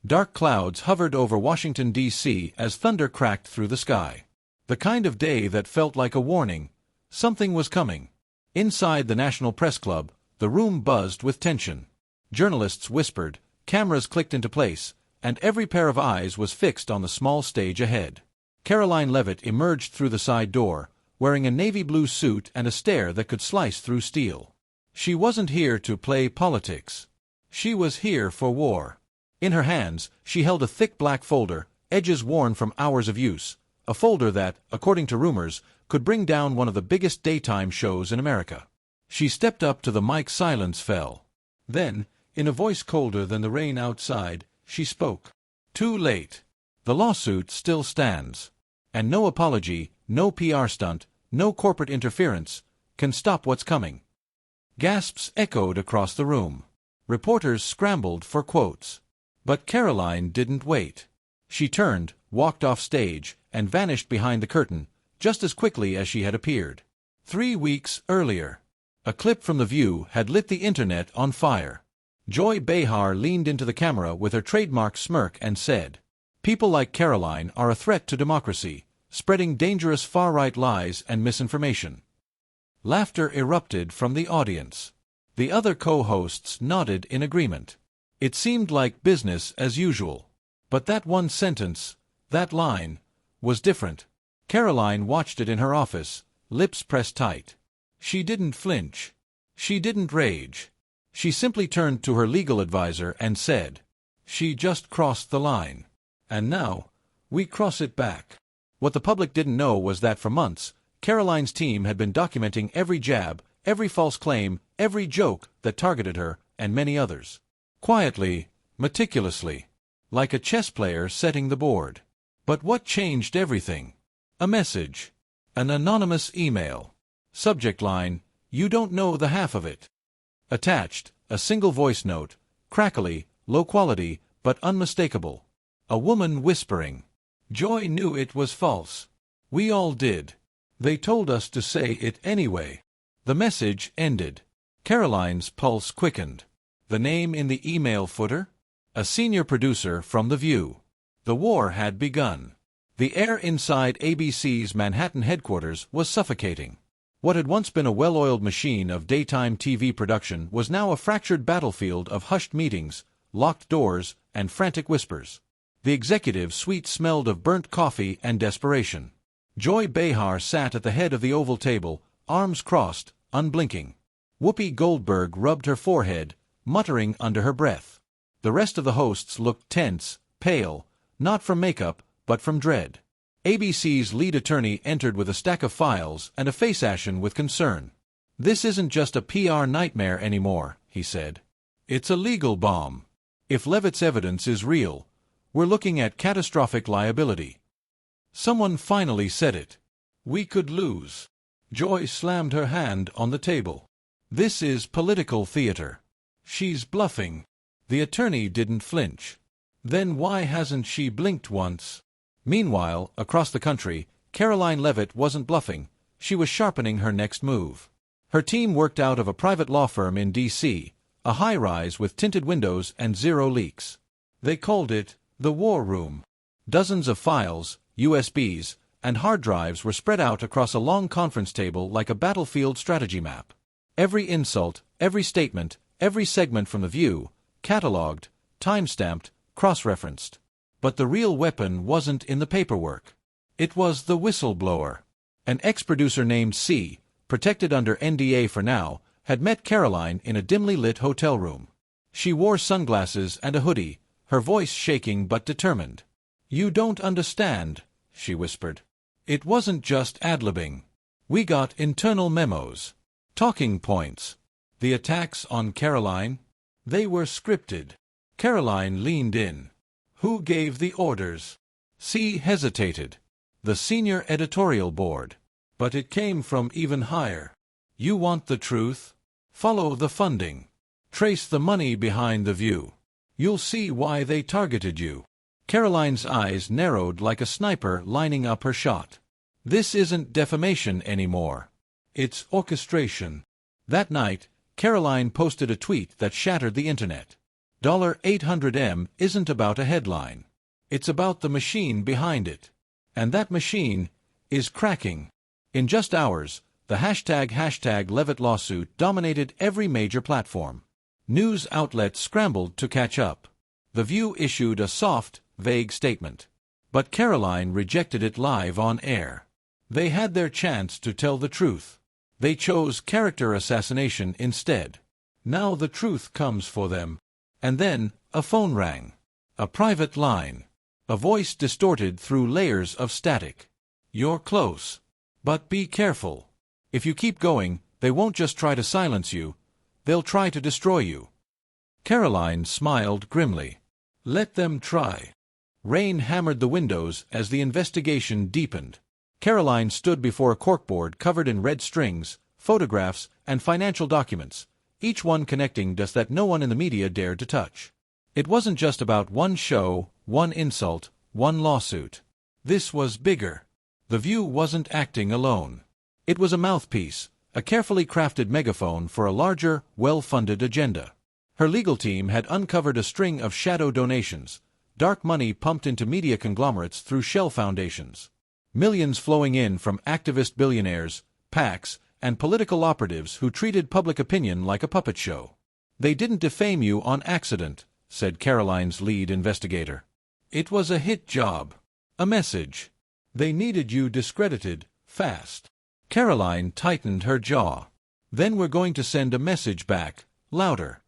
Dark clouds hovered over Washington, D.C. as thunder cracked through the sky. The kind of day that felt like a warning. Something was coming. Inside the National Press Club, the room buzzed with tension. Journalists whispered, cameras clicked into place, and every pair of eyes was fixed on the small stage ahead. Karoline Leavitt emerged through the side door, wearing a navy blue suit and a stare that could slice through steel. She wasn't here to play politics. She was here for war. In her hands, she held a thick black folder, edges worn from hours of use, a folder that, according to rumors, could bring down one of the biggest daytime shows in America. She stepped up to the mic. Silence fell. Then, in a voice colder than the rain outside, she spoke. Too late. The lawsuit still stands. And no apology, no PR stunt, no corporate interference can stop what's coming. Gasps echoed across the room. Reporters scrambled for quotes. But Karoline didn't wait. She turned, walked off stage, and vanished behind the curtain, just as quickly as she had appeared. 3 weeks earlier, a clip from The View had lit the internet on fire. Joy Behar leaned into the camera with her trademark smirk and said, "People like Karoline are a threat to democracy, spreading dangerous far-right lies and misinformation." Laughter erupted from the audience. The other co-hosts nodded in agreement. It seemed like business as usual. But that one sentence, that line, was different. Karoline watched it in her office, lips pressed tight. She didn't flinch. She didn't rage. She simply turned to her legal advisor and said, "She just crossed the line. And now, we cross it back." What the public didn't know was that for months, Karoline's team had been documenting every jab, every false claim, every joke that targeted her, and many others. Quietly, meticulously, like a chess player setting the board. But what changed everything? A message. An anonymous email. Subject line, "You don't know the half of it." Attached, a single voice note, crackly, low quality, but unmistakable. A woman whispering. Joy knew it was false. We all did. They told us to say it anyway. The message ended. Karoline's pulse quickened. The name in the email footer? A senior producer from The View. The war had begun. The air inside ABC's Manhattan headquarters was suffocating. What had once been a well-oiled machine of daytime TV production was now a fractured battlefield of hushed meetings, locked doors, and frantic whispers. The executive suite smelled of burnt coffee and desperation. Joy Behar sat at the head of the oval table, arms crossed, unblinking. Whoopi Goldberg rubbed her forehead, muttering under her breath. The rest of the hosts looked tense, pale, not from makeup, but from dread. ABC's lead attorney entered with a stack of files and a face ashen with concern. "This isn't just a PR nightmare anymore," he said. "It's a legal bomb. If Leavitt's evidence is real, we're looking at catastrophic liability." Someone finally said it. "We could lose." Joy slammed her hand on the table. "This is political theater. She's bluffing." The attorney didn't flinch. "Then why hasn't she blinked once?" Meanwhile, across the country, Karoline Leavitt wasn't bluffing. She was sharpening her next move. Her team worked out of a private law firm in D.C., a high-rise with tinted windows and 0 leaks. They called it the War Room. Dozens of files, USBs, and hard drives were spread out across a long conference table like a battlefield strategy map. Every insult, every statement, every segment from The View, catalogued, time-stamped, cross-referenced. But the real weapon wasn't in the paperwork. It was the whistleblower. An ex-producer named C, protected under NDA for now, had met Karoline in a dimly lit hotel room. She wore sunglasses and a hoodie, her voice shaking but determined. "You don't understand," she whispered. "It wasn't just ad-libbing. We got internal memos. Talking points. The attacks on Karoline? They were scripted." Karoline leaned in. "Who gave the orders?" C hesitated. "The senior editorial board. But it came from even higher. You want the truth? Follow the funding. Trace the money behind The View. You'll see why they targeted you." Karoline's eyes narrowed like a sniper lining up her shot. "This isn't defamation anymore. It's orchestration." That night, Karoline posted a tweet that shattered the internet. $800M isn't about a headline. It's about the machine behind it. And that machine is cracking. In just hours, the hashtag Leavitt lawsuit dominated every major platform. News outlets scrambled to catch up. The View issued a soft, vague statement. But Karoline rejected it live on air. They had their chance to tell the truth. They chose character assassination instead. Now the truth comes for them. And then, a phone rang. A private line. A voice distorted through layers of static. You're close. But be careful. If you keep going, they won't just try to silence you. They'll try to destroy you. Karoline smiled grimly. Let them try. Rain hammered the windows as the investigation deepened. Karoline stood before a corkboard covered in red strings, photographs, and financial documents, each one connecting dots that no one in the media dared to touch. It wasn't just about one show, one insult, one lawsuit. This was bigger. The View wasn't acting alone. It was a mouthpiece, a carefully crafted megaphone for a larger, well-funded agenda. Her legal team had uncovered a string of shadow donations, dark money pumped into media conglomerates through shell foundations. Millions flowing in from activist billionaires, PACs, and political operatives who treated public opinion like a puppet show. They didn't defame you on accident, said Karoline's lead investigator. It was a hit job. A message. They needed you discredited, fast. Karoline tightened her jaw. Then we're going to send a message back, louder.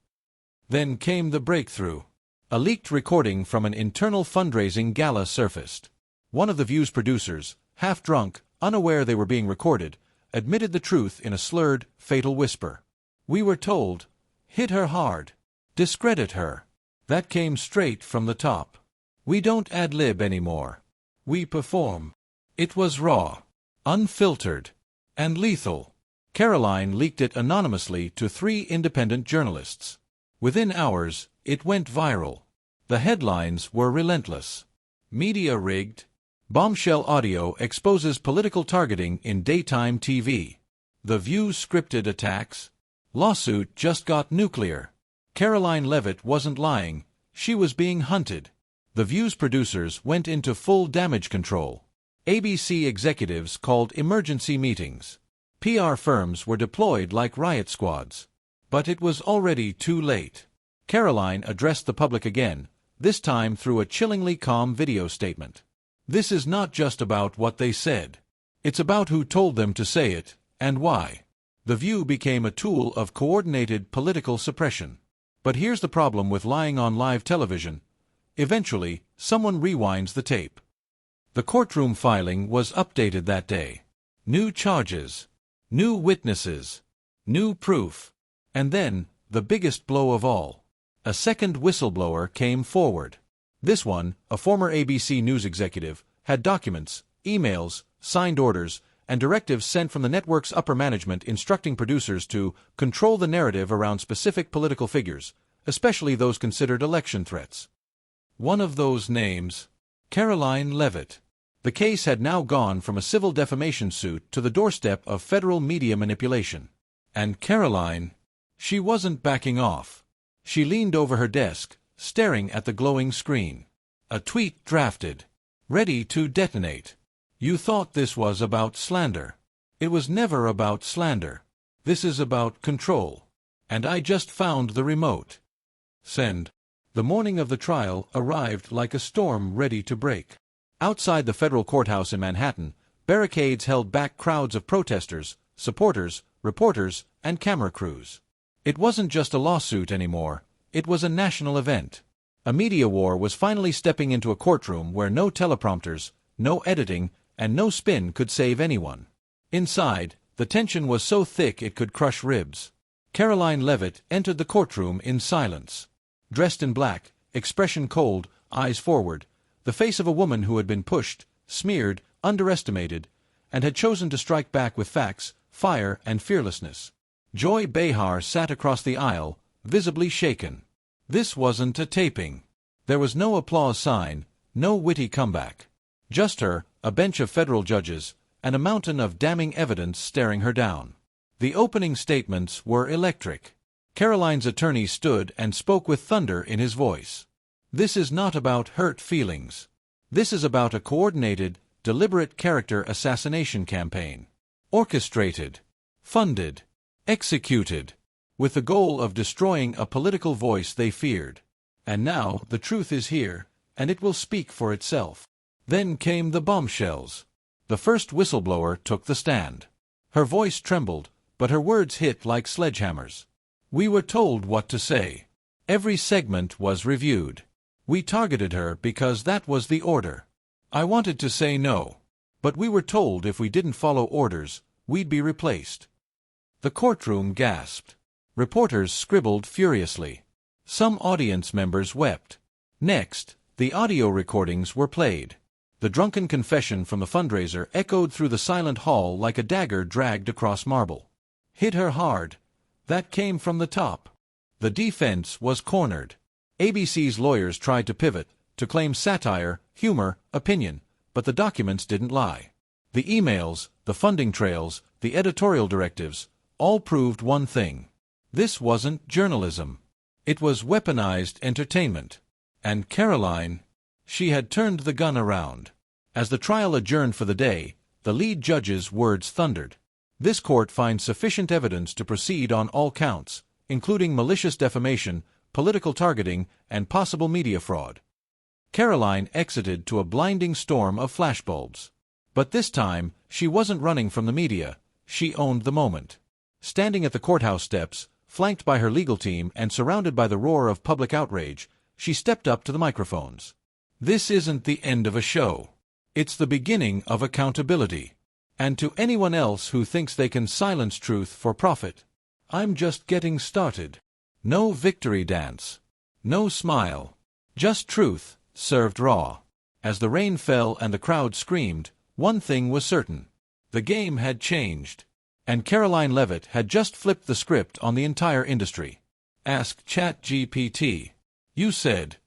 Then came the breakthrough. A leaked recording from an internal fundraising gala surfaced. One of the View's producers, half drunk, unaware they were being recorded, admitted the truth in a slurred, fatal whisper. We were told, hit her hard. Discredit her. That came straight from the top. We don't ad-lib anymore. We perform. It was raw, unfiltered, and lethal. Karoline leaked it anonymously to 3 independent journalists. Within hours, it went viral. The headlines were relentless. Media rigged. Bombshell audio exposes political targeting in daytime TV. The View scripted attacks. Lawsuit just got nuclear. Karoline Leavitt wasn't lying. She was being hunted. The View's producers went into full damage control. ABC executives called emergency meetings. PR firms were deployed like riot squads. But it was already too late. Karoline addressed the public again, this time through a chillingly calm video statement. This is not just about what they said. It's about who told them to say it, and why. The View became a tool of coordinated political suppression. But here's the problem with lying on live television. Eventually, someone rewinds the tape. The courtroom filing was updated that day. New charges. New witnesses. New proof. And then, the biggest blow of all. A second whistleblower came forward. This one, a former ABC News executive, had documents, emails, signed orders, and directives sent from the network's upper management instructing producers to control the narrative around specific political figures, especially those considered election threats. One of those names, Karoline Leavitt. The case had now gone from a civil defamation suit to the doorstep of federal media manipulation. And Karoline, she wasn't backing off. She leaned over her desk, staring at the glowing screen. A tweet drafted. Ready to detonate. You thought this was about slander. It was never about slander. This is about control. And I just found the remote. Send. The morning of the trial arrived like a storm ready to break. Outside the federal courthouse in Manhattan, barricades held back crowds of protesters, supporters, reporters, and camera crews. It wasn't just a lawsuit anymore. It was a national event. A media war was finally stepping into a courtroom where no teleprompters, no editing, and no spin could save anyone. Inside, the tension was so thick it could crush ribs. Karoline Leavitt entered the courtroom in silence. Dressed in black, expression cold, eyes forward, the face of a woman who had been pushed, smeared, underestimated, and had chosen to strike back with facts, fire, and fearlessness. Joy Behar sat across the aisle, visibly shaken. This wasn't a taping. There was no applause sign, no witty comeback. Just her, a bench of federal judges, and a mountain of damning evidence staring her down. The opening statements were electric. Karoline's attorney stood and spoke with thunder in his voice. This is not about hurt feelings. This is about a coordinated, deliberate character assassination campaign. Orchestrated, funded, executed, with the goal of destroying a political voice they feared. And now the truth is here, and it will speak for itself. Then came the bombshells. The first whistleblower took the stand. Her voice trembled, but her words hit like sledgehammers. We were told what to say. Every segment was reviewed. We targeted her because that was the order. I wanted to say no, but we were told if we didn't follow orders, we'd be replaced. The courtroom gasped. Reporters scribbled furiously. Some audience members wept. Next, the audio recordings were played. The drunken confession from the fundraiser echoed through the silent hall like a dagger dragged across marble. Hit her hard. That came from the top. The defense was cornered. ABC's lawyers tried to pivot, to claim satire, humor, opinion, but the documents didn't lie. The emails, the funding trails, the editorial directives, all proved one thing. This wasn't journalism. It was weaponized entertainment. And Karoline, she had turned the gun around. As the trial adjourned for the day, the lead judge's words thundered. This court finds sufficient evidence to proceed on all counts, including malicious defamation, political targeting, and possible media fraud. Karoline exited to a blinding storm of flashbulbs. But this time, she wasn't running from the media. She owned the moment. Standing at the courthouse steps, flanked by her legal team and surrounded by the roar of public outrage, she stepped up to the microphones. This isn't the end of a show. It's the beginning of accountability. And to anyone else who thinks they can silence truth for profit, I'm just getting started. No victory dance. No smile. Just truth, served raw. As the rain fell and the crowd screamed, one thing was certain. The game had changed. And Karoline Leavitt had just flipped the script on the entire industry. Ask ChatGPT. You said,